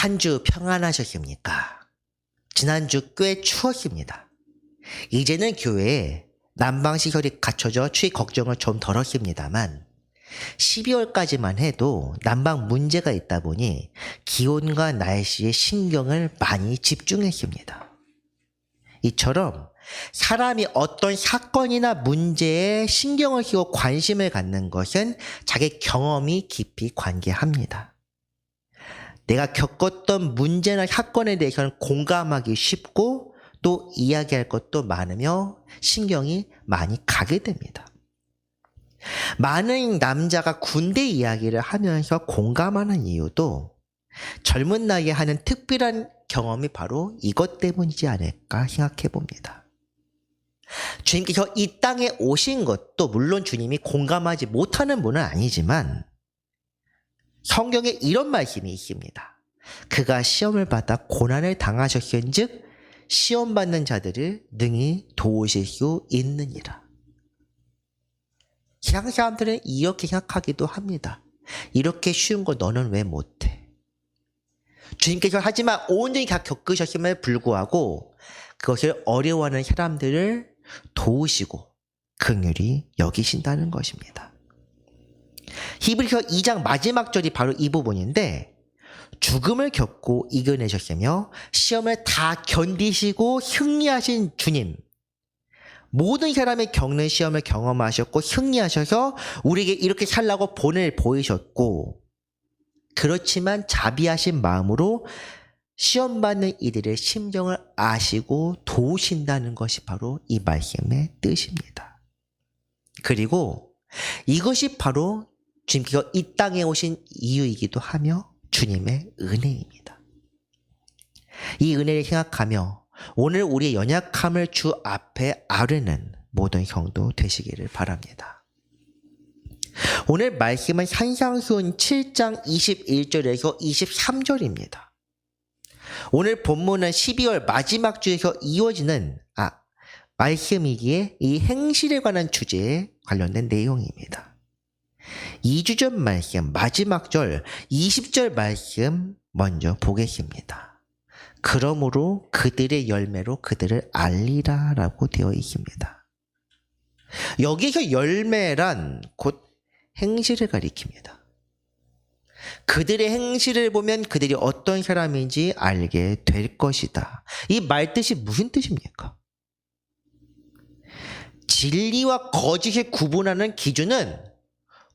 한 주 평안하셨습니까? 지난주 꽤 추웠습니다. 이제는 교회에 난방시설이 갖춰져 추위 걱정을 좀 덜었습니다만 12월까지만 해도 난방 문제가 있다 보니 기온과 날씨에 신경을 많이 집중했습니다. 이처럼 사람이 어떤 사건이나 문제에 신경을 쓰고 관심을 갖는 것은 자기 경험이 깊이 관계합니다. 내가 겪었던 문제나 사건에 대해서는 공감하기 쉽고 또 이야기할 것도 많으며 신경이 많이 가게 됩니다. 많은 남자가 군대 이야기를 하면서 공감하는 이유도 젊은 나이에 하는 특별한 경험이 바로 이것 때문이지 않을까 생각해 봅니다. 주님께서 이 땅에 오신 것도 물론 주님이 공감하지 못하는 분은 아니지만 성경에 이런 말씀이 있습니다. 그가 시험을 받아 고난을 당하셨은즉 시험 받는 자들을 능히 도우실 수 있느니라. 세상 사람들은 이렇게 생각하기도 합니다. 이렇게 쉬운 거 너는 왜 못해? 주님께서 하지만 온전히 다 겪으셨음에 불구하고 그것을 어려워하는 사람들을 도우시고 긍휼히 여기신다는 것입니다. 히브리서 2장 마지막 절이 바로 이 부분인데 죽음을 겪고 이겨내셨으며 시험을 다 견디시고 승리하신 주님, 모든 사람이 겪는 시험을 경험하셨고 승리하셔서 우리에게 이렇게 살라고 본을 보이셨고 그렇지만 자비하신 마음으로 시험받는 이들의 심정을 아시고 도우신다는 것이 바로 이 말씀의 뜻입니다. 그리고 이것이 바로 주님께서 이 땅에 오신 이유이기도 하며 주님의 은혜입니다. 이 은혜를 생각하며 오늘 우리의 연약함을 주 앞에 아뢰는 모든 성도 되시기를 바랍니다. 오늘 말씀은 산상수훈 7장 21절에서 23절입니다. 오늘 본문은 12월 마지막 주에서 이어지는 말씀이기에 이 행실에 관한 주제에 관련된 내용입니다. 2주 전 말씀 마지막 절 20절 말씀 먼저 보겠습니다. 그러므로 그들의 열매로 그들을 알리라 라고 되어 있습니다. 여기서 열매란 곧 행실을 가리킵니다. 그들의 행실을 보면 그들이 어떤 사람인지 알게 될 것이다. 이 말뜻이 무슨 뜻입니까? 진리와 거짓을 구분하는 기준은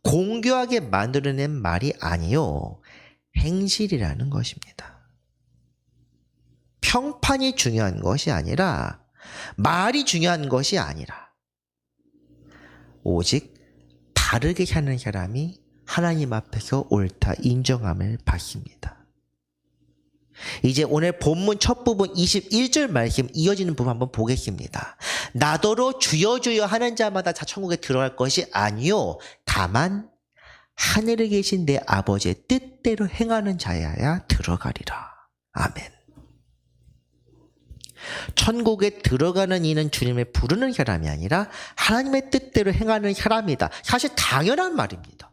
공교하게 만들어낸 말이 아니요 행실이라는 것입니다. 평판이 중요한 것이 아니라 말이 중요한 것이 아니라 오직 바르게 사는 사람이 하나님 앞에서 옳다 인정함을 받습니다. 이제 오늘 본문 첫 부분 21절 말씀 이어지는 부분 한번 보겠습니다. 나더러 주여 주여 하는 자마다 다 천국에 들어갈 것이 아니요 다만 하늘에 계신 내 아버지의 뜻대로 행하는 자야야 들어가리라. 아멘. 천국에 들어가는 이는 주님을 부르는 사람이 아니라 하나님의 뜻대로 행하는 사람이다. 사실 당연한 말입니다.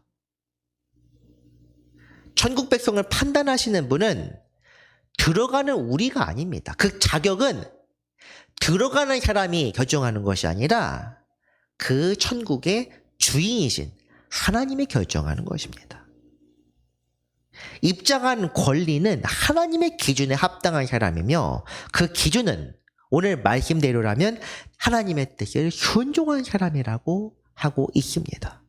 천국 백성을 판단하시는 분은 들어가는 우리가 아닙니다. 그 자격은 들어가는 사람이 결정하는 것이 아니라 그 천국의 주인이신 하나님이 결정하는 것입니다. 입장한 권리는 하나님의 기준에 합당한 사람이며 그 기준은 오늘 말씀대로라면 하나님의 뜻을 순종한 사람이라고 하고 있습니다.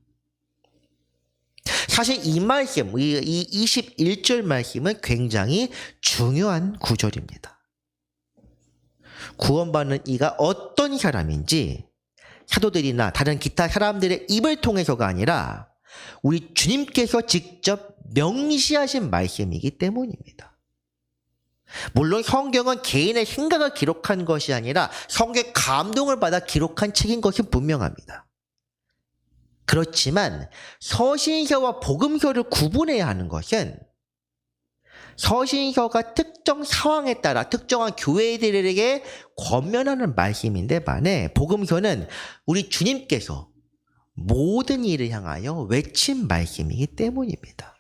사실 이 말씀, 이 21절 말씀은 굉장히 중요한 구절입니다. 구원받는 이가 어떤 사람인지 사도들이나 다른 기타 사람들의 입을 통해서가 아니라 우리 주님께서 직접 명시하신 말씀이기 때문입니다. 물론 성경은 개인의 생각을 기록한 것이 아니라 성경의 감동을 받아 기록한 책인 것이 분명합니다. 그렇지만 서신서와 복음서를 구분해야 하는 것은 서신서가 특정 상황에 따라 특정한 교회들에게 권면하는 말씀인데 반해 복음서는 우리 주님께서 모든 일을 향하여 외친 말씀이기 때문입니다.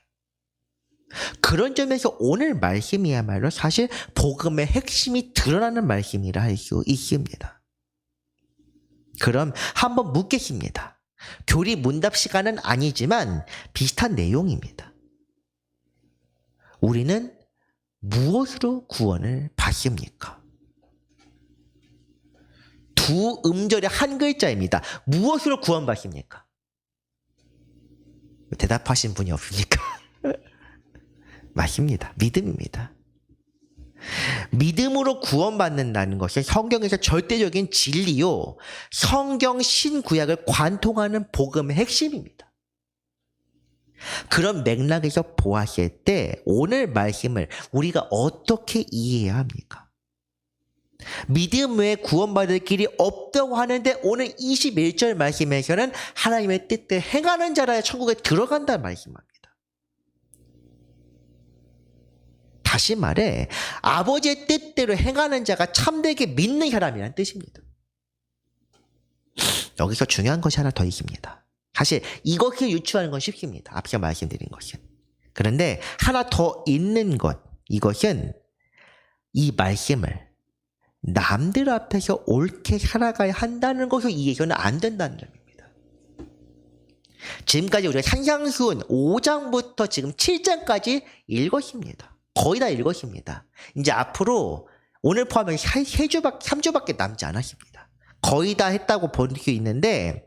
그런 점에서 오늘 말씀이야말로 사실 복음의 핵심이 드러나는 말씀이라 할 수 있습니다. 그럼 한번 묻겠습니다. 교리 문답 시간은 아니지만 비슷한 내용입니다. 우리는 무엇으로 구원을 받습니까? 두 음절의 한 글자입니다. 무엇으로 구원받습니까? 대답하신 분이 없습니까? 맞습니다. 믿음입니다. 믿음으로 구원받는다는 것은 성경에서 절대적인 진리요, 성경 신구약을 관통하는 복음의 핵심입니다. 그런 맥락에서 보았을 때 오늘 말씀을 우리가 어떻게 이해해야 합니까? 믿음 외에 구원받을 길이 없다고 하는데 오늘 21절 말씀에서는 하나님의 뜻대로 행하는 자라야 천국에 들어간다는 말씀입니다. 다시 말해 아버지의 뜻대로 행하는 자가 참되게 믿는 사람이라는 뜻입니다. 여기서 중요한 것이 하나 더 있습니다. 사실 이것을 유추하는 건 쉽습니다. 앞서 말씀드린 것은. 그런데 하나 더 있는 것, 이것은 이 말씀을 남들 앞에서 옳게 살아가야 한다는 것을 이해해서는 안 된다는 점입니다. 지금까지 우리가 산상수훈 5장부터 지금 7장까지 읽었습니다. 거의 다 읽었습니다. 이제 앞으로 오늘 포함해서 3주밖에 남지 않았습니다. 거의 다 했다고 볼 수 있는데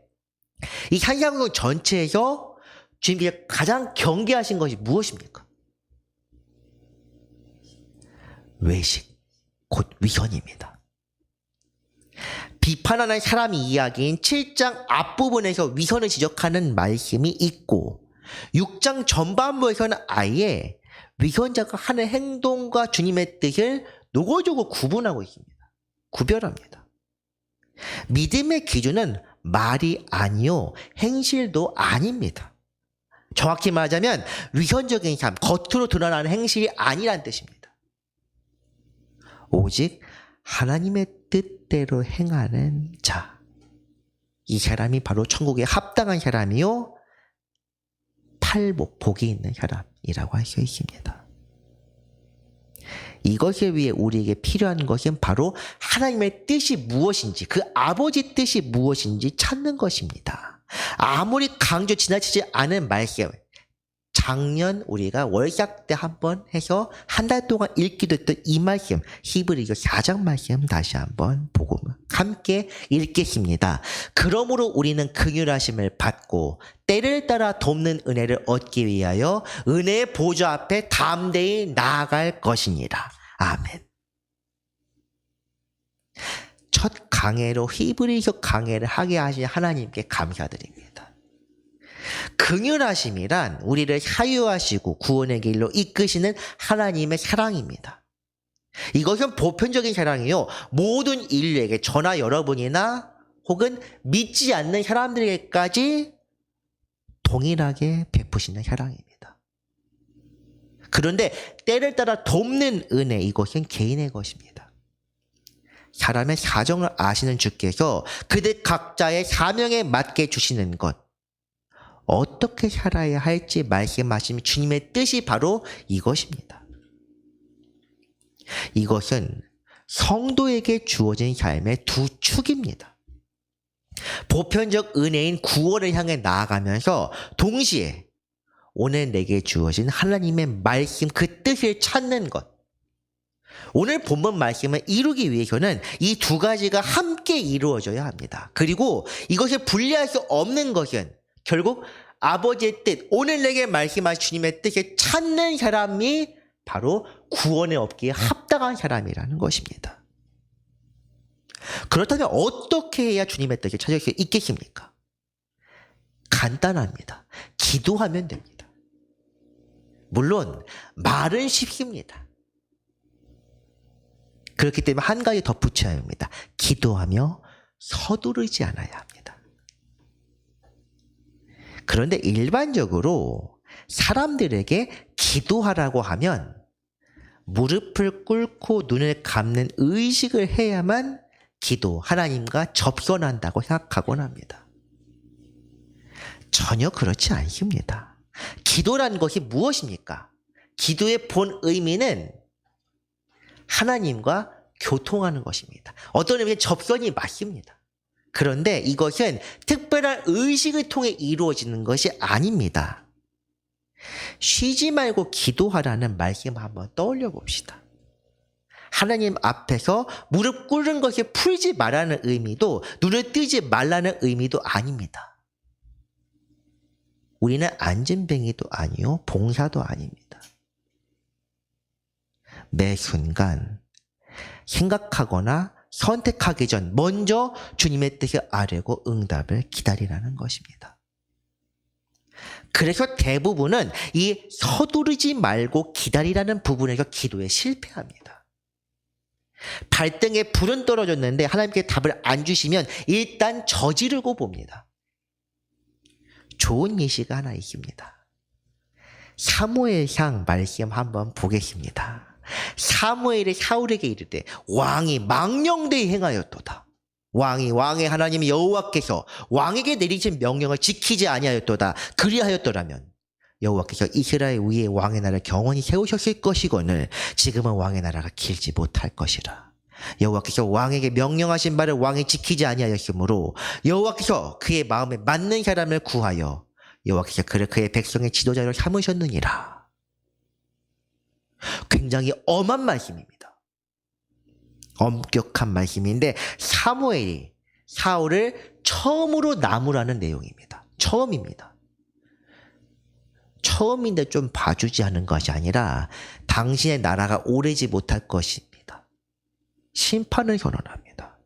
이 산상수훈 전체에서 주님께서 가장 경계하신 것이 무엇입니까? 외식, 곧 위선입니다. 비판하는 사람의 이야기인 7장 앞부분에서 위선을 지적하는 말씀이 있고 6장 전반부에서는 아예 위선자가 하는 행동과 주님의 뜻을 노골적으로 구분하고 있습니다. 구별합니다. 믿음의 기준은 말이 아니요 행실도 아닙니다. 정확히 말하자면 위선적인 삶, 겉으로 드러나는 행실이 아니란 뜻입니다. 오직 하나님의 뜻대로 행하는 자, 이 사람이 바로 천국에 합당한 사람이요 팔복, 복이 있는 사람이라고 할 수 있습니다. 이것을 위해 우리에게 필요한 것은 바로 하나님의 뜻이 무엇인지, 그 아버지 뜻이 무엇인지 찾는 것입니다. 아무리 강조 지나치지 않은 말씀, 작년 우리가 월삭 때 한번 해서 한 달 동안 읽기도 했던 이 말씀, 히브리서 4장 말씀 다시 한번 보고 함께 읽겠습니다. 그러므로 우리는 긍휼하심을 받고 때를 따라 돕는 은혜를 얻기 위하여 은혜의 보좌 앞에 담대히 나아갈 것이니라. 아멘. 첫 강해로 히브리서 강해를 하게 하신 하나님께 감사드립니다. 긍휼하심이란 우리를 사유하시고 구원의 길로 이끄시는 하나님의 사랑입니다. 이것은 보편적인 사랑이요, 모든 인류에게, 저나 여러분이나 혹은 믿지 않는 사람들에게까지 동일하게 베푸시는 사랑입니다. 그런데 때를 따라 돕는 은혜, 이것은 개인의 것입니다. 사람의 사정을 아시는 주께서 그들 각자의 사명에 맞게 주시는 것, 어떻게 살아야 할지 말씀하신 주님의 뜻이 바로 이것입니다. 이것은 성도에게 주어진 삶의 두 축입니다. 보편적 은혜인 구원을 향해 나아가면서 동시에 오늘 내게 주어진 하나님의 말씀, 그 뜻을 찾는 것. 오늘 본문 말씀을 이루기 위해서는 이 두 가지가 함께 이루어져야 합니다. 그리고 이것을 분리할 수 없는 것은 결국 아버지의 뜻, 오늘 내게 말씀하신 주님의 뜻을 찾는 사람이 바로 구원에 얻기에 합당한 사람이라는 것입니다. 그렇다면 어떻게 해야 주님의 뜻을 찾을 수 있겠습니까? 간단합니다. 기도하면 됩니다. 물론 말은 쉽습니다. 그렇기 때문에 한 가지 덧붙여야 합니다. 기도하며 서두르지 않아야 합니다. 그런데 일반적으로 사람들에게 기도하라고 하면 무릎을 꿇고 눈을 감는 의식을 해야만 기도, 하나님과 접선한다고 생각하곤 합니다. 전혀 그렇지 않습니다. 기도란 것이 무엇입니까? 기도의 본 의미는 하나님과 교통하는 것입니다. 어떤 의미는 접선이 맞습니다. 그런데 이것은 특별한 의식을 통해 이루어지는 것이 아닙니다. 쉬지 말고 기도하라는 말씀 한번 떠올려 봅시다. 하나님 앞에서 무릎 꿇는 것을 풀지 말라는 의미도 눈을 뜨지 말라는 의미도 아닙니다. 우리는 안진뱅이도 아니요 봉사도 아닙니다. 매 순간 생각하거나 선택하기 전 먼저 주님의 뜻을 아뢰고 응답을 기다리라는 것입니다. 그래서 대부분은 이 서두르지 말고 기다리라는 부분에서 기도에 실패합니다. 발등에 불은 떨어졌는데 하나님께 답을 안 주시면 일단 저지르고 봅니다. 좋은 예시가 하나 있습니다. 사무엘상 말씀 한번 보겠습니다. 사무엘이 사울에게 이르되 왕이 망령되이 행하였도다. 왕의 하나님 여호와께서 왕에게 내리신 명령을 지키지 아니하였도다. 그리하였더라면 여호와께서 이스라엘 위에 왕의 나라를 경원히 세우셨을 것이거늘 지금은 왕의 나라가 길지 못할 것이라. 여호와께서 왕에게 명령하신 바를 왕이 지키지 아니하였으므로 여호와께서 그의 마음에 맞는 사람을 구하여 여호와께서 그를 그의 백성의 지도자로 삼으셨느니라. 굉장히 엄한 말씀입니다. 엄격한 말씀인데 사무엘이 사울을 처음으로 나무라는 내용입니다. 처음입니다. 처음인데 좀 봐주지 않은 것이 아니라 당신의 나라가 오래지 못할 것입니다. 심판을 선언합니다.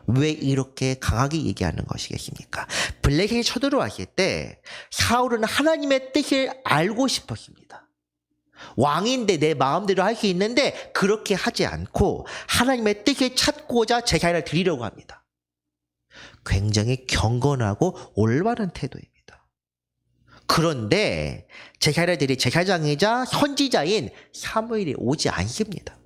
왜 이렇게 강하게 얘기하는 것이겠습니까? 블레셋이 쳐들어왔을 때 사울은 하나님의 뜻을 알고 싶었습니다. 왕인데 내 마음대로 할 수 있는데 그렇게 하지 않고 하나님의 뜻을 찾고자 제사를 드리려고 합니다. 굉장히 경건하고 올바른 태도입니다. 그런데 제사를 드릴 제사장이자 선지자인 사무엘이 오지 않습니다.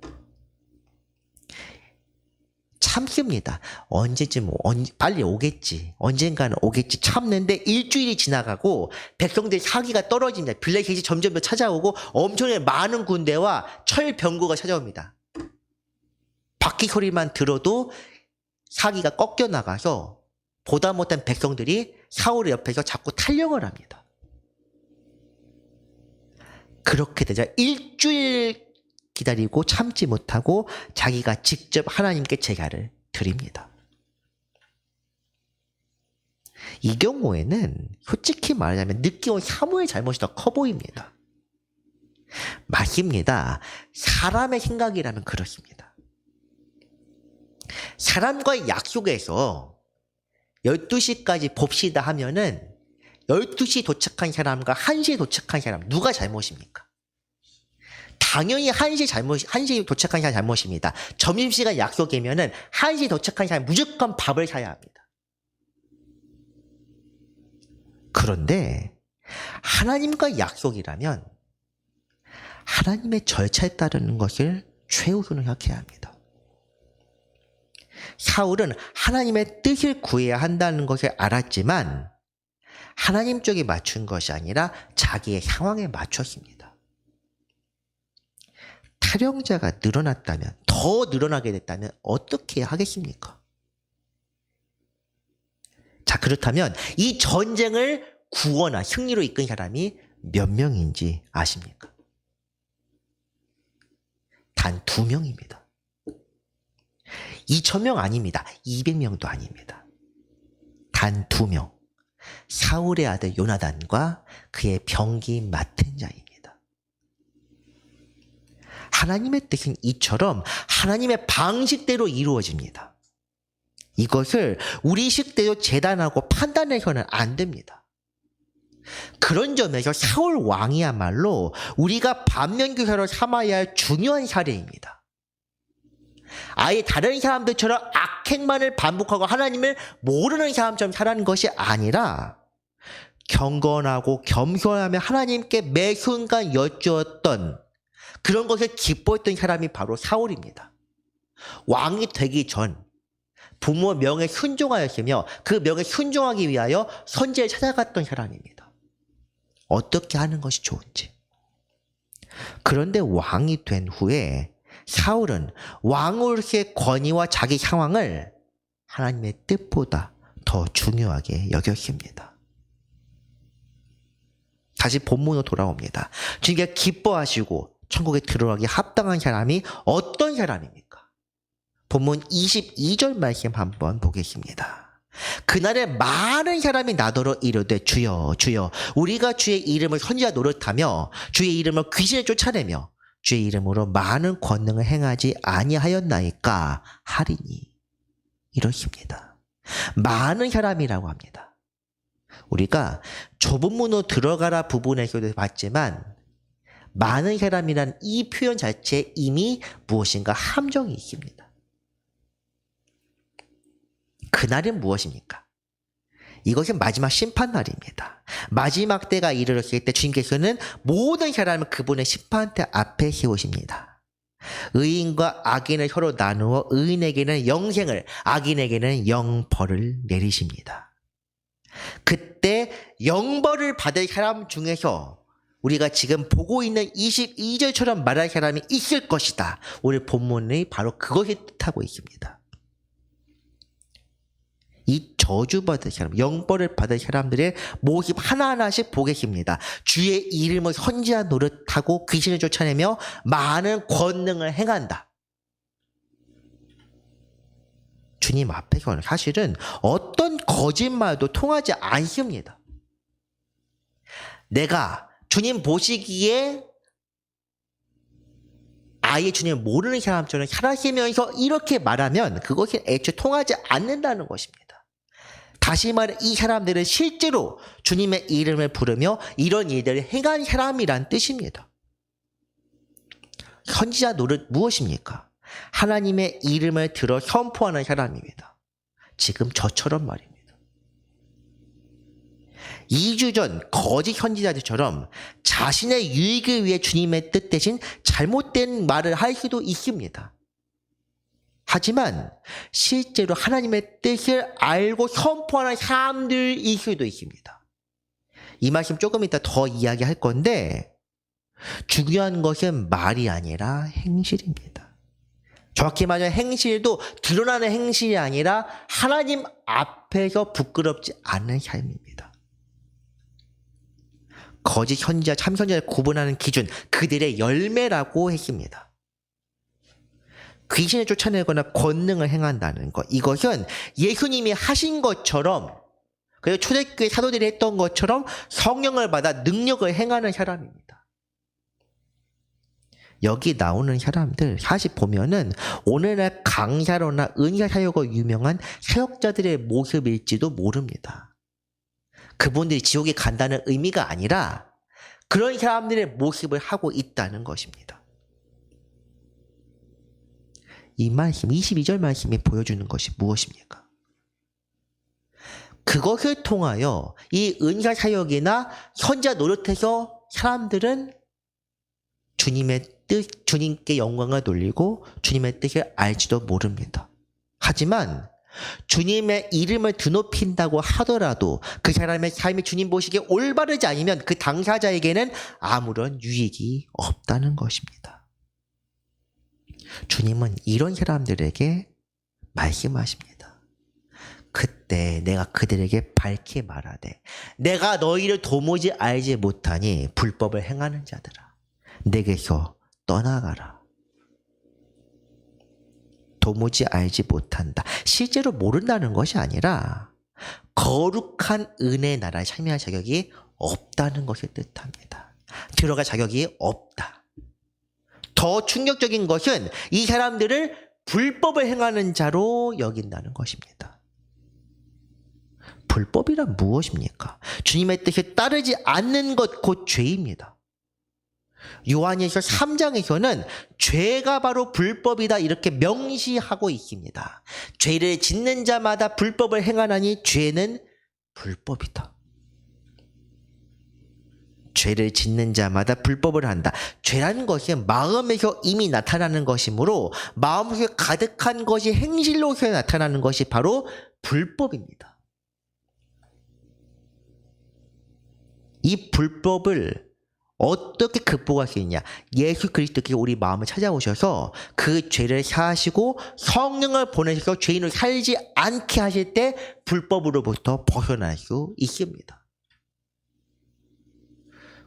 참습니다. 언제쯤 빨리 오겠지. 언젠가는 오겠지. 참는데 일주일이 지나가고 백성들의 사기가 떨어집니다. 블레셋이 점점 더 찾아오고 엄청나게 많은 군대와 철병거가 찾아옵니다. 바퀴 소리만 들어도 사기가 꺾여 나가서 보다 못한 백성들이 사울의 옆에서 자꾸 탈령을 합니다. 그렇게 되자 일주일 기다리고 참지 못하고 자기가 직접 하나님께 제사를 드립니다. 이 경우에는 솔직히 말하자면 늦게 온 사무의 잘못이 더 커 보입니다. 맞습니다. 사람의 생각이라면 그렇습니다. 사람과의 약속에서 12시까지 봅시다 하면은 12시 도착한 사람과 1시에 도착한 사람 누가 잘못입니까? 당연히 1시에 도착한 사람 잘못입니다. 점심시간 약속이면은 1시에 도착한 사람 무조건 밥을 사야 합니다. 그런데 하나님과 약속이라면 하나님의 절차에 따르는 것을 최우선으로 생각해야 합니다. 사울은 하나님의 뜻을 구해야 한다는 것을 알았지만 하나님 쪽에 맞춘 것이 아니라 자기의 상황에 맞췄습니다. 탈영자가 늘어났다면, 더 늘어나게 됐다면 어떻게 하겠습니까? 자, 그렇다면 이 전쟁을 구원과 승리로 이끈 사람이 몇 명인지 아십니까? 단 2명입니다. 2,000명 아닙니다. 200명도 아닙니다. 단 2명. 사울의 아들 요나단과 그의 병기 맡은 자입니다. 하나님의 뜻은 이처럼 하나님의 방식대로 이루어집니다. 이것을 우리 식대로 재단하고 판단해서는 안 됩니다. 그런 점에서 사울 왕이야말로 우리가 반면교사로 삼아야 할 중요한 사례입니다. 아예 다른 사람들처럼 악행만을 반복하고 하나님을 모르는 사람처럼 살아가는 것이 아니라 경건하고 겸손하며 하나님께 매 순간 여쭈었던 그런 것을 기뻐했던 사람이 바로 사울입니다. 왕이 되기 전 부모 명에 순종하였으며 그 명에 순종하기 위하여 선지를 찾아갔던 사람입니다. 어떻게 하는 것이 좋은지, 그런데 왕이 된 후에 사울은 왕으로서의 권위와 자기 상황을 하나님의 뜻보다 더 중요하게 여겼습니다. 다시 본문으로 돌아옵니다. 주님께 기뻐하시고 천국에 들어가기 합당한 사람이 어떤 사람입니까? 본문 22절 말씀 한번 보겠습니다. 그날에 많은 사람이 나더러 이르되 주여 주여 우리가 주의 이름을 선지자 노릇하며 주의 이름을 귀신을 쫓아내며 주의 이름으로 많은 권능을 행하지 아니하였나이까 하리니 이렇습니다. 많은 사람이라고 합니다. 우리가 좁은 문으로 들어가라 부분에서도 봤지만 많은 사람이란 이 표현 자체에 이미 무엇인가 함정이 있습니다. 그날은 무엇입니까? 이것은 마지막 심판날입니다. 마지막 때가 이르렀을 때 주님께서는 모든 사람을 그분의 심판대 앞에 세우십니다. 의인과 악인을 서로 나누어 의인에게는 영생을, 악인에게는 영벌을 내리십니다. 그때 영벌을 받을 사람 중에서 우리가 지금 보고 있는 22절처럼 말할 사람이 있을 것이다. 오늘 본문이 바로 그것을 뜻하고 있습니다. 이 저주받을 사람, 영벌을 받을 사람들의 모습 하나하나씩 보겠습니다. 주의 이름을 선지자 노릇하고 귀신을 쫓아내며 많은 권능을 행한다. 주님 앞에서는 사실은 어떤 거짓말도 통하지 않습니다. 내가 주님 보시기에 아예 주님을 모르는 사람처럼 살아가면서 이렇게 말하면 그것이 애초에 통하지 않는다는 것입니다. 다시 말해 이 사람들은 실제로 주님의 이름을 부르며 이런 일들을 행한 사람이란 뜻입니다. 선지자 노릇 무엇입니까? 하나님의 이름을 들어 선포하는 사람입니다. 지금 저처럼 말입니다. 2주 전 거짓 선지자들처럼 자신의 유익을 위해 주님의 뜻 대신 잘못된 말을 할 수도 있습니다. 하지만 실제로 하나님의 뜻을 알고 선포하는 사람들일 수도 있습니다. 이 말씀 조금 이따 더 이야기할 건데 중요한 것은 말이 아니라 행실입니다. 정확히 말하면 행실도 드러나는 행실이 아니라 하나님 앞에서 부끄럽지 않은 삶입니다. 거짓 선지자, 참 선지자를 구분하는 기준, 그들의 열매라고 했습니다. 귀신을 쫓아내거나 권능을 행한다는 것, 이것은 예수님이 하신 것처럼, 그리고 초대교회 사도들이 했던 것처럼 성령을 받아 능력을 행하는 사람입니다. 여기 나오는 사람들 사실 보면은 오늘날 강사로나 은사 사역으로 유명한 사역자들의 모습일지도 모릅니다. 그분들이 지옥에 간다는 의미가 아니라 그런 사람들의 모습을 하고 있다는 것입니다. 이 말씀, 22절 말씀이 보여주는 것이 무엇입니까? 그것을 통하여 이 은사 사역이나 선지자 노릇해서 사람들은 주님의 뜻, 주님께 영광을 돌리고 주님의 뜻을 알지도 모릅니다. 하지만 주님의 이름을 드높인다고 하더라도 그 사람의 삶이 주님 보시기에 올바르지 않으면 그 당사자에게는 아무런 유익이 없다는 것입니다. 주님은 이런 사람들에게 말씀하십니다. 그때 내가 그들에게 밝히 말하되 내가 너희를 도무지 알지 못하니 불법을 행하는 자들아 내게서 떠나가라. 도무지 알지 못한다. 실제로 모른다는 것이 아니라 거룩한 은혜의 나라에 참여할 자격이 없다는 것을 뜻합니다. 들어갈 자격이 없다. 더 충격적인 것은 이 사람들을 불법을 행하는 자로 여긴다는 것입니다. 불법이란 무엇입니까? 주님의 뜻에 따르지 않는 것 곧 죄입니다. 요한일서 3장에서는 죄가 바로 불법이다 이렇게 명시하고 있습니다. 죄를 짓는 자마다 불법을 행하나니 죄는 불법이다. 죄를 짓는 자마다 불법을 한다. 죄라는 것은 마음에서 이미 나타나는 것이므로 마음에서 가득한 것이 행실로서 나타나는 것이 바로 불법입니다. 이 불법을 어떻게 극복할 수 있냐? 예수 그리스도께서 우리 마음을 찾아오셔서 그 죄를 사하시고 성령을 보내셔서 죄인을 살지 않게 하실 때 불법으로부터 벗어날 수 있습니다.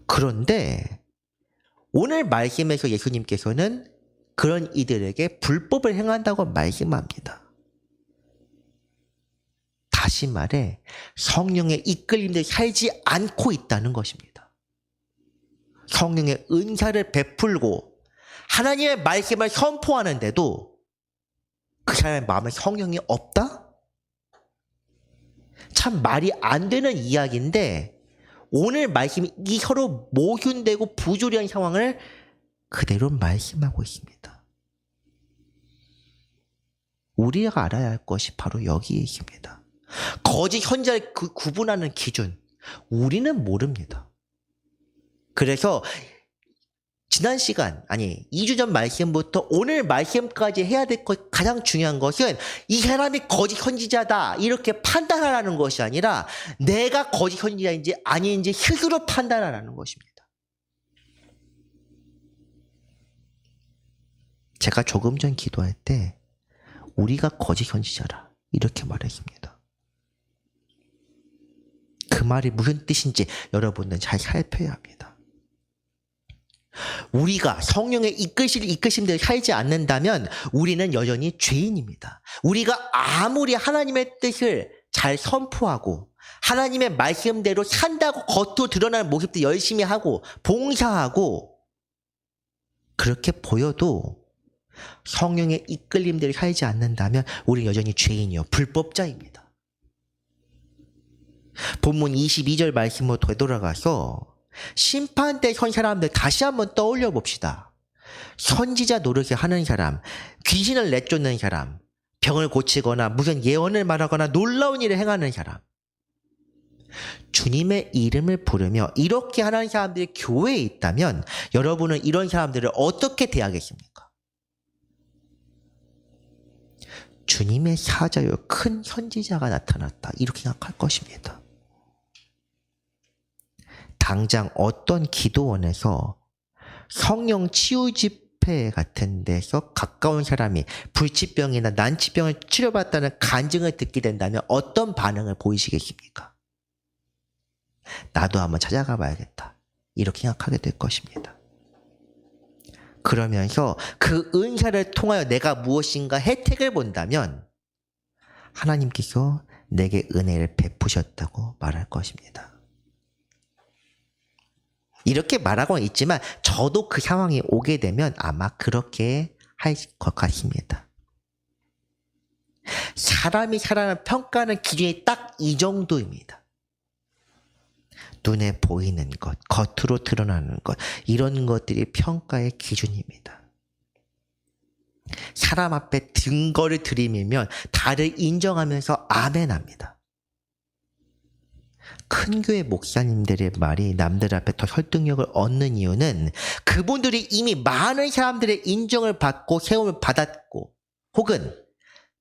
그런데 오늘 말씀에서 예수님께서는 그런 이들에게 불법을 행한다고 말씀합니다. 다시 말해 성령의 이끌림에 살지 않고 있다는 것입니다. 성령의 은사를 베풀고 하나님의 말씀을 선포하는데도 그 사람의 마음에 성령이 없다? 참 말이 안 되는 이야기인데 오늘 말씀이 이 서로 모순되고 부조리한 상황을 그대로 말씀하고 있습니다. 우리가 알아야 할 것이 바로 여기에 있습니다. 거짓 선지자를 구분하는 기준, 우리는 모릅니다. 그래서 지난 시간, 2주 전 말씀부터 오늘 말씀까지 해야 될 것 가장 중요한 것은 이 사람이 거짓 선지자다 이렇게 판단하라는 것이 아니라 내가 거짓 선지자인지 아닌지 스스로 판단하라는 것입니다. 제가 조금 전 기도할 때 우리가 거짓 선지자라 이렇게 말했습니다. 그 말이 무슨 뜻인지 여러분은 잘 살펴야 합니다. 우리가 성령의 이끄심대로 살지 않는다면 우리는 여전히 죄인입니다. 우리가 아무리 하나님의 뜻을 잘 선포하고 하나님의 말씀대로 산다고 겉으로 드러나는 모습도 열심히 하고 봉사하고 그렇게 보여도 성령의 이끌림대로 살지 않는다면 우리는 여전히 죄인이요 불법자입니다. 본문 22절 말씀으로 되돌아가서 심판대 선 사람들 다시 한번 떠올려 봅시다. 선지자 노릇을 하는 사람, 귀신을 내쫓는 사람, 병을 고치거나 무슨 예언을 말하거나 놀라운 일을 행하는 사람, 주님의 이름을 부르며 이렇게 하는 사람들이 교회에 있다면 여러분은 이런 사람들을 어떻게 대하겠습니까? 주님의 사자요 큰 선지자가 나타났다 이렇게 생각할 것입니다. 당장 어떤 기도원에서 성령 치유 집회 같은 데서 가까운 사람이 불치병이나 난치병을 치료받았다는 간증을 듣게 된다면 어떤 반응을 보이시겠습니까? 나도 한번 찾아가 봐야겠다 이렇게 생각하게 될 것입니다. 그러면서 그 은사를 통하여 내가 무엇인가 혜택을 본다면 하나님께서 내게 은혜를 베푸셨다고 말할 것입니다. 이렇게 말하고는 있지만 저도 그 상황이 오게 되면 아마 그렇게 할 것 같습니다. 사람이 사람을 평가하는 기준이 딱 이 정도입니다. 눈에 보이는 것, 겉으로 드러나는 것, 이런 것들이 평가의 기준입니다. 사람 앞에 증거를 들이밀면 다를 인정하면서 아멘합니다. 큰 교회 목사님들의 말이 남들 앞에 더 설득력을 얻는 이유는 그분들이 이미 많은 사람들의 인정을 받고 세움을 받았고 혹은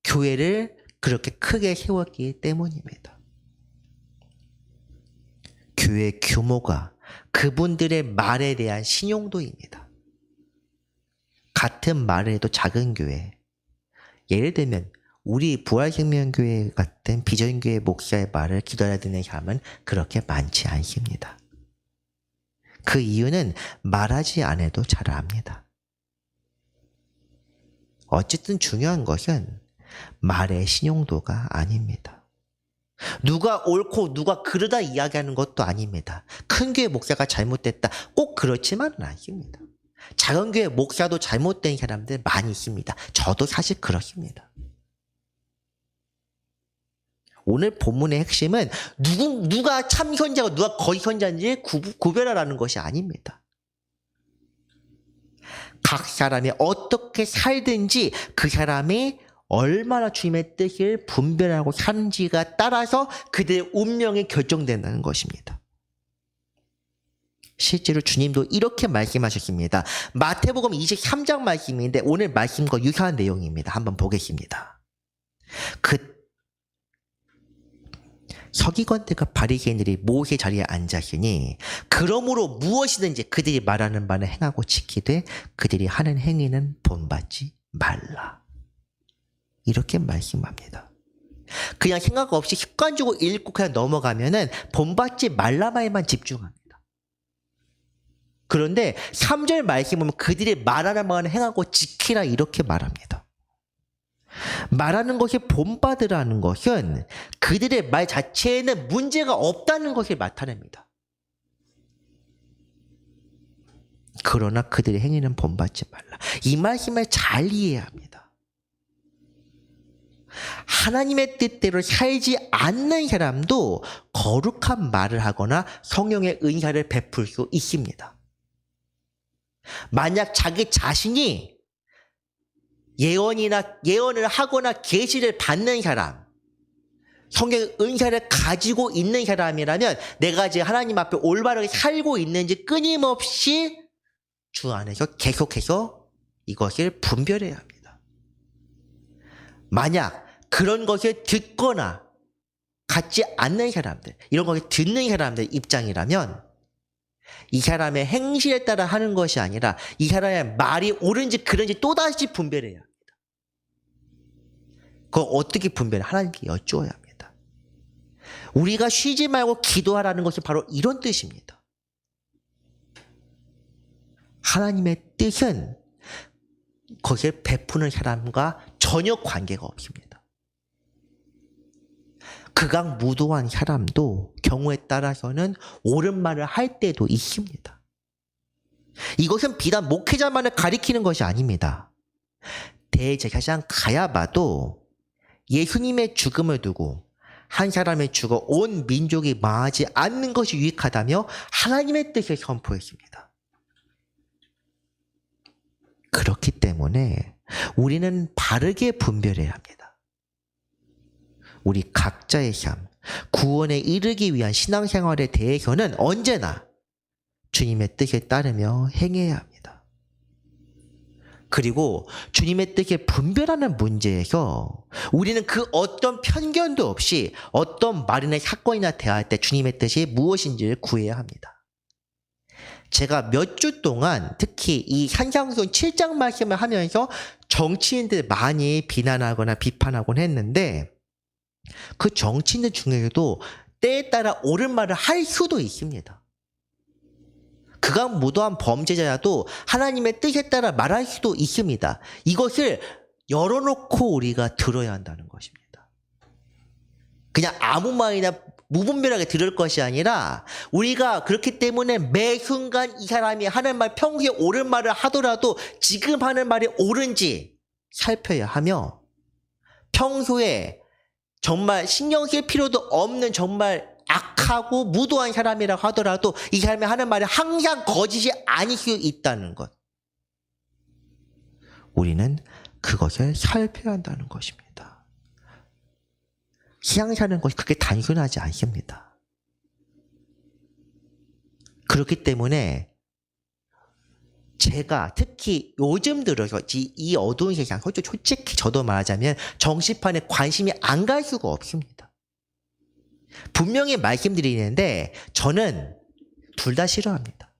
교회를 그렇게 크게 세웠기 때문입니다. 교회 규모가 그분들의 말에 대한 신용도입니다. 같은 말을 해도 작은 교회, 예를 들면 우리 부활생명교회 같은 비전교회 목사의 말을 기다려 듣는 사람은 그렇게 많지 않습니다. 그 이유는 말하지 않아도 잘 압니다. 어쨌든 중요한 것은 말의 신용도가 아닙니다. 누가 옳고 누가 그르다 이야기하는 것도 아닙니다. 큰 교회 목사가 잘못됐다 꼭 그렇지만은 않습니다. 작은 교회 목사도 잘못된 사람들 많이 있습니다. 저도 사실 그렇습니다. 오늘 본문의 핵심은 누가 참 선지자고 누가 거짓 선지자인지 구별하라는 것이 아닙니다. 각 사람이 어떻게 살든지 그 사람이 얼마나 주님의 뜻을 분별하고 사는지가 따라서 그들의 운명이 결정된다는 것입니다. 실제로 주님도 이렇게 말씀하셨습니다. 마태복음 23장 말씀인데 오늘 말씀과 유사한 내용입니다. 한번 보겠습니다. 서기관들과 바리새인들이 모세 자리에 앉았으니 그러므로 무엇이든지 그들이 말하는 바는 행하고 지키되 그들이 하는 행위는 본받지 말라. 이렇게 말씀합니다. 그냥 생각 없이 습관적으로 읽고 그냥 넘어가면은 본받지 말라 말만 집중합니다. 그런데 3절 말씀 보면 그들이 말하는 바는 행하고 지키라 이렇게 말합니다. 말하는 것이 본받으라는 것은 그들의 말 자체에는 문제가 없다는 것을 나타냅니다. 그러나 그들의 행위는 본받지 말라. 이 말씀을 잘 이해해야 합니다. 하나님의 뜻대로 살지 않는 사람도 거룩한 말을 하거나 성령의 은사를 베풀 수 있습니다. 만약 자기 자신이 예언을 하거나 계시를 받는 사람, 성경의 은사를 가지고 있는 사람이라면 내가 지금 하나님 앞에 올바르게 살고 있는지 끊임없이 주 안에서 계속해서 이것을 분별해야 합니다. 만약 그런 것을 듣거나 갖지 않는 사람들, 이런 것을 듣는 사람들 입장이라면 이 사람의 행실에 따라 하는 것이 아니라 이 사람의 말이 옳은지 그른지 또다시 분별해야 합니다. 그걸 어떻게 분별해? 하나님께 여쭈어야 합니다. 우리가 쉬지 말고 기도하라는 것이 바로 이런 뜻입니다. 하나님의 뜻은 거기에 베푸는 사람과 전혀 관계가 없습니다. 극악무도한 사람도 경우에 따라서는 옳은 말을 할 때도 있습니다. 이것은 비단 목회자만을 가리키는 것이 아닙니다. 대제사장 가야바도 예수님의 죽음을 두고 한 사람이 죽어 온 민족이 망하지 않는 것이 유익하다며 하나님의 뜻을 선포했습니다. 그렇기 때문에 우리는 바르게 분별해야 합니다. 우리 각자의 삶, 구원에 이르기 위한 신앙생활에 대해서는 언제나 주님의 뜻에 따르며 행해야 합니다. 그리고 주님의 뜻에 분별하는 문제에서 우리는 그 어떤 편견도 없이 어떤 말이나 사건이나 대할 때 주님의 뜻이 무엇인지를 구해야 합니다. 제가 몇 주 동안 특히 이 산상수훈 7장 말씀을 하면서 정치인들 많이 비난하거나 비판하곤 했는데 그 정치인들 중에서도 때에 따라 옳은 말을 할 수도 있습니다. 극악무도한 범죄자라도 하나님의 뜻에 따라 말할 수도 있습니다. 이것을 열어놓고 우리가 들어야 한다는 것입니다. 그냥 아무 말이나 무분별하게 들을 것이 아니라 우리가 그렇기 때문에 매 순간 이 사람이 하는 말, 평소에 옳은 말을 하더라도 지금 하는 말이 옳은지 살펴야 하며 평소에 정말 신경 쓸 필요도 없는 정말 악하고 무도한 사람이라고 하더라도 이 사람이 하는 말이 항상 거짓이 아닐 수 있다는 것. 우리는 그것을 살펴야 한다는 것입니다. 신앙 사는 것이 그렇게 단순하지 않습니다. 그렇기 때문에 제가 특히 요즘 들어서 이 어두운 세상, 솔직히 저도 말하자면 정치판에 관심이 안 갈 수가 없습니다. 분명히 말씀드리는데 저는 둘 다 싫어합니다.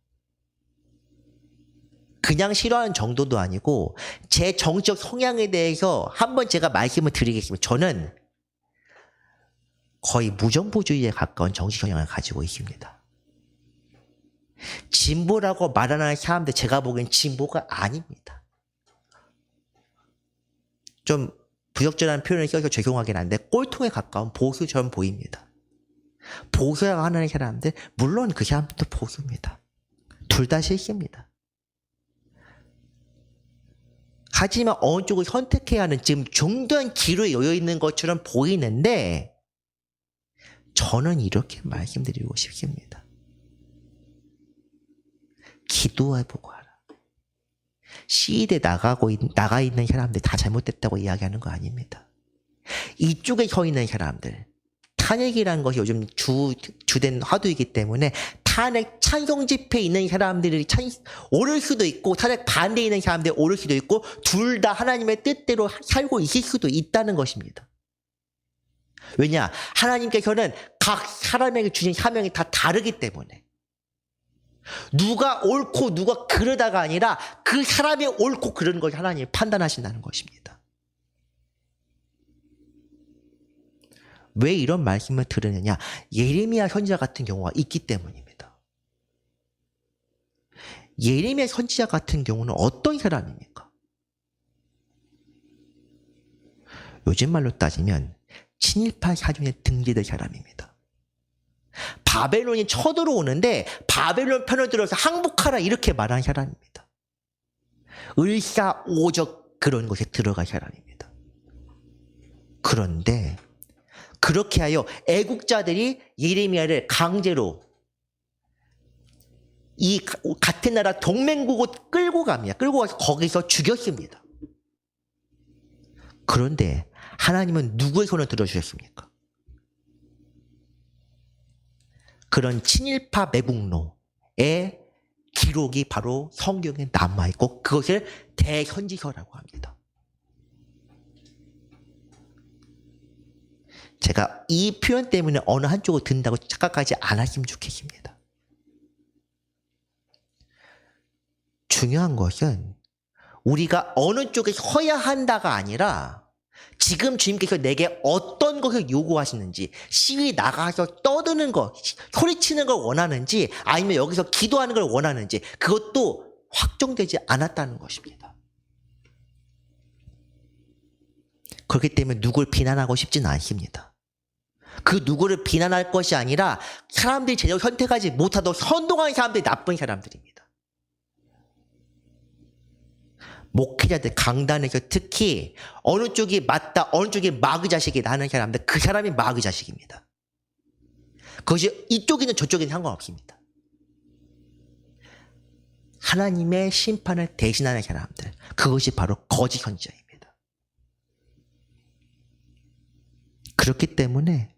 그냥 싫어하는 정도도 아니고 제 정치적 성향에 대해서 한번 제가 말씀을 드리겠습니다. 저는 거의 무정부주의에 가까운 정치 성향을 가지고 있습니다. 진보라고 말하는 사람들 제가 보기엔 진보가 아닙니다. 좀 부적절한 표현을 써서 죄송하긴 한데 꼴통에 가까운 보수처럼 보입니다. 보수라고 하는 사람들 물론 그 사람들도 보수입니다. 둘 다 싫습니다. 하지만 어느 쪽을 선택해야 하는 지금 중도한 기로에 놓여 있는 것처럼 보이는데 저는 이렇게 말씀드리고 싶습니다. 기도해보고 하라. 시위대 나가 있는 사람들 다 잘못됐다고 이야기하는 거 아닙니다. 이쪽에 서 있는 사람들, 탄핵이라는 것이 요즘 주된 화두이기 때문에 탄핵 찬성 집회에 있는 사람들이 오를 수도 있고 탄핵 반대에 있는 사람들이 오를 수도 있고 둘 다 하나님의 뜻대로 살고 있을 수도 있다는 것입니다. 왜냐? 하나님께서는 각 사람에게 주신 사명이 다 다르기 때문에. 누가 옳고 누가 그르다가 아니라 그 사람이 옳고 그르는 걸 하나님이 판단하신다는 것입니다. 왜 이런 말씀을 들으느냐? 예레미야 선지자 같은 경우가 있기 때문입니다. 예레미야 선지자 같은 경우는 어떤 사람입니까? 요즘 말로 따지면 친일파 사전에 등재된 사람입니다. 바벨론이 쳐들어오는데 바벨론 편을 들어서 항복하라 이렇게 말한 사람입니다. 을사오적 그런 곳에 들어간 사람입니다. 그런데 그렇게 하여 애국자들이 예레미야를 강제로 이 같은 나라 동맹국으로 끌고 갑니다. 끌고 가서 거기서 죽였습니다. 그런데 하나님은 누구의 손을 들어주셨습니까? 그런 친일파 매국노의 기록이 바로 성경에 남아있고 그것을 대선지서라고 합니다. 제가 이 표현 때문에 어느 한쪽으로 든다고 착각하지 않았으면 좋겠습니다. 중요한 것은 우리가 어느 쪽에 서야 한다가 아니라 지금 주님께서 내게 어떤 것을 요구하시는지, 시위 나가서 떠드는 것, 소리치는 걸 원하는지, 아니면 여기서 기도하는 걸 원하는지, 그것도 확정되지 않았다는 것입니다. 그렇기 때문에 누굴 비난하고 싶지는 않습니다. 그 누구를 비난할 것이 아니라 사람들이 제대로 선택하지 못하도록 선동하는 사람들이 나쁜 사람들입니다. 목회자들 강단에서 특히 어느 쪽이 맞다 어느 쪽이 마귀 자식이다 하는 사람들, 그 사람이 마귀 자식입니다. 그것이 이쪽이든 저쪽이든 상관없습니다. 하나님의 심판을 대신하는 사람들, 그것이 바로 거짓 선지자입니다. 그렇기 때문에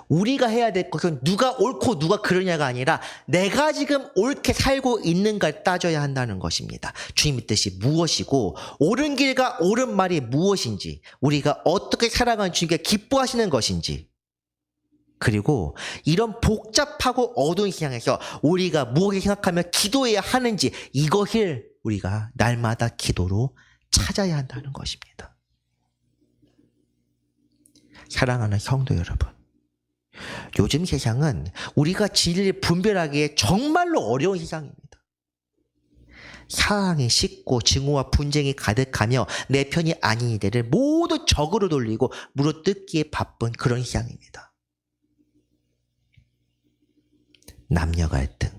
우리가 해야 될 것은 누가 옳고 누가 그러냐가 아니라 내가 지금 옳게 살고 있는가를 따져야 한다는 것입니다. 주님의 뜻이 무엇이고 옳은 길과 옳은 말이 무엇인지, 우리가 어떻게 살아가는 주님께 기뻐하시는 것인지, 그리고 이런 복잡하고 어두운 세상에서 우리가 무엇을 생각하며 기도해야 하는지, 이것을 우리가 날마다 기도로 찾아야 한다는 것입니다. 사랑하는 성도 여러분, 요즘 세상은 우리가 진리를 분별하기에 정말로 어려운 세상입니다. 사랑이 씻고 증오와 분쟁이 가득하며 내 편이 아닌 이들을 모두 적으로 돌리고 물어뜯기에 바쁜 그런 세상입니다. 남녀 갈등,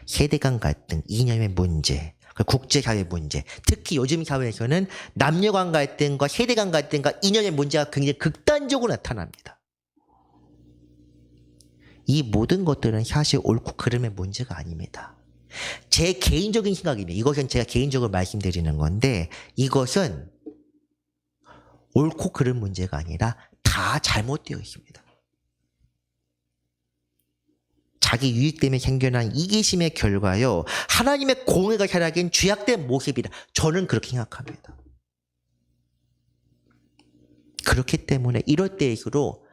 세대 간 갈등, 이념의 문제, 국제사회 문제, 특히 요즘 사회에서는 남녀 간 갈등과 세대 간 갈등과 이념의 문제가 굉장히 극단적으로 나타납니다. 이 모든 것들은 사실 옳고 그름의 문제가 아닙니다. 제 개인적인 생각입니다. 이것은 제가 개인적으로 말씀드리는 건데, 이것은 옳고 그름 문제가 아니라 다 잘못되어 있습니다. 자기 유익 때문에 생겨난 이기심의 결과요, 하나님의 공의가 살아긴 죄악된 모습이다. 저는 그렇게 생각합니다. 그렇기 때문에 이럴 때일수록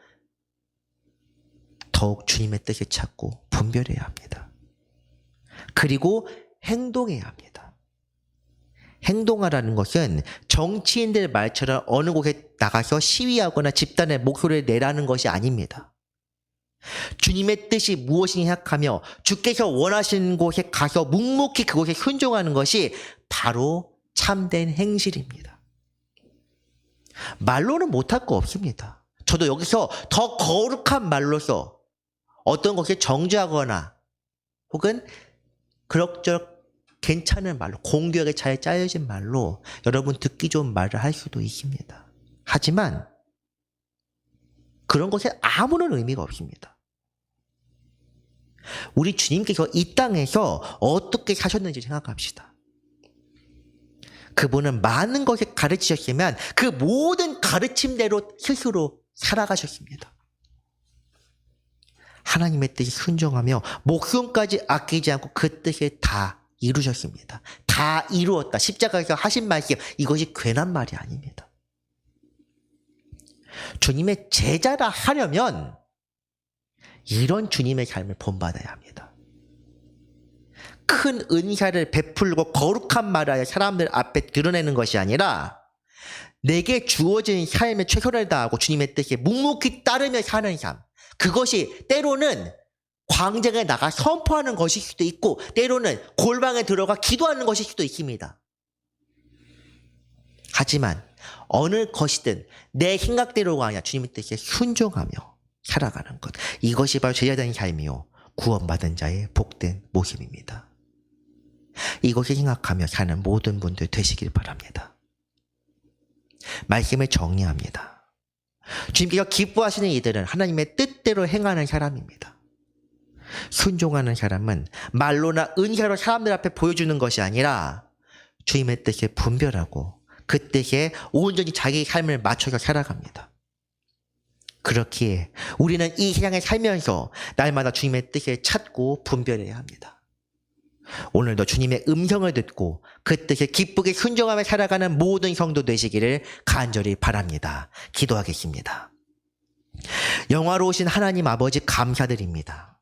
더욱 주님의 뜻을 찾고 분별해야 합니다. 그리고 행동해야 합니다. 행동하라는 것은 정치인들 말처럼 어느 곳에 나가서 시위하거나 집단의 목소리를 내라는 것이 아닙니다. 주님의 뜻이 무엇인지 생각하며 주께서 원하시는 곳에 가서 묵묵히 그곳에 순종하는 것이 바로 참된 행실입니다. 말로는 못할 거 없습니다. 저도 여기서 더 거룩한 말로서 어떤 것을 정죄하거나 혹은 그럭저럭 괜찮은 말로, 공교하게 잘 짜여진 말로 여러분 듣기 좋은 말을 할 수도 있습니다. 하지만 그런 것에 아무런 의미가 없습니다. 우리 주님께서 이 땅에서 어떻게 사셨는지 생각합시다. 그분은 많은 것을 가르치셨지만 그 모든 가르침대로 스스로 살아가셨습니다. 하나님의 뜻이 순종하며 목숨까지 아끼지 않고 그 뜻을 다 이루셨습니다. 다 이루었다. 십자가에서 하신 말씀, 이것이 괜한 말이 아닙니다. 주님의 제자라 하려면 이런 주님의 삶을 본받아야 합니다. 큰 은혜를 베풀고 거룩한 말을 하여 사람들 앞에 드러내는 것이 아니라 내게 주어진 삶에 최선을 다하고 주님의 뜻에 묵묵히 따르며 사는 삶. 그것이 때로는 광장에 나가 선포하는 것일 수도 있고 때로는 골방에 들어가 기도하는 것일 수도 있습니다. 하지만 어느 것이든 내 생각대로가 아니라 주님의 뜻에 순종하며 살아가는 것. 이것이 바로 제자된 삶이요 구원받은 자의 복된 모습입니다. 이것을 생각하며 사는 모든 분들 되시길 바랍니다. 말씀을 정리합니다. 주님께서 기뻐하시는 이들은 하나님의 뜻대로 행하는 사람입니다. 순종하는 사람은 말로나 은혜로 사람들 앞에 보여주는 것이 아니라 주님의 뜻에 분별하고 그 뜻에 온전히 자기 삶을 맞춰서 살아갑니다. 그렇기에 우리는 이 세상에 살면서 날마다 주님의 뜻을 찾고 분별해야 합니다. 오늘도 주님의 음성을 듣고 그 뜻에 기쁘게 순종하며 살아가는 모든 성도 되시기를 간절히 바랍니다. 기도하겠습니다. 영화로우신 하나님 아버지 감사드립니다.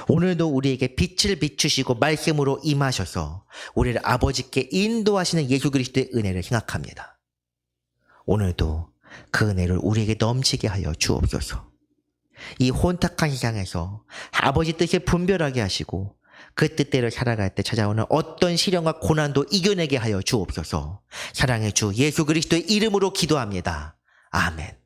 오늘도 우리에게 빛을 비추시고 말씀으로 임하셔서 우리를 아버지께 인도하시는 예수 그리스도의 은혜를 생각합니다. 오늘도 그 은혜를 우리에게 넘치게 하여 주옵소서. 이 혼탁한 세상에서 아버지 뜻을 분별하게 하시고 그 뜻대로 살아갈 때 찾아오는 어떤 시련과 고난도 이겨내게 하여 주옵소서. 사랑의 주 예수 그리스도의 이름으로 기도합니다. 아멘.